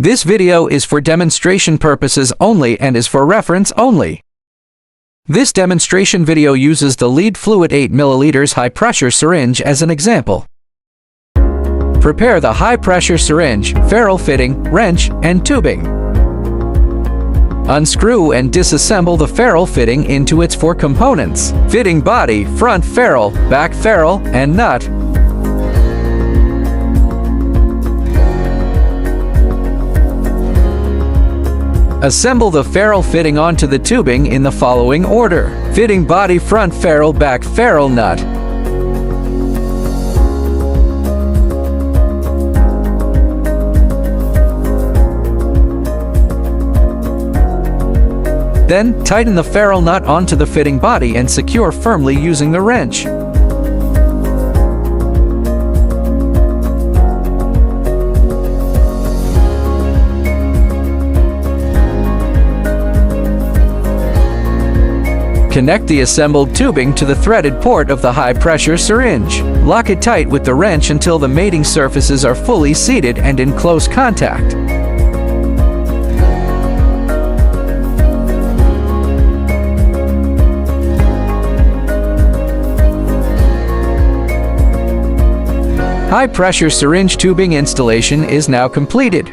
This video is for demonstration purposes only and is for reference only. This demonstration video uses the lead fluid 8 ml high-pressure syringe as an example. Prepare the high-pressure syringe, ferrule fitting, wrench, and tubing. Unscrew and disassemble the ferrule fitting into its 4 components: fitting body, front ferrule, back ferrule, and nut. Assemble the ferrule fitting onto the tubing in the following order: fitting body, front ferrule, back ferrule, nut. Then, tighten the ferrule nut onto the fitting body and secure firmly using the wrench. Connect the assembled tubing to the threaded port of the high-pressure syringe. Lock it tight with the wrench until the mating surfaces are fully seated and in close contact. High-pressure syringe tubing installation is now completed.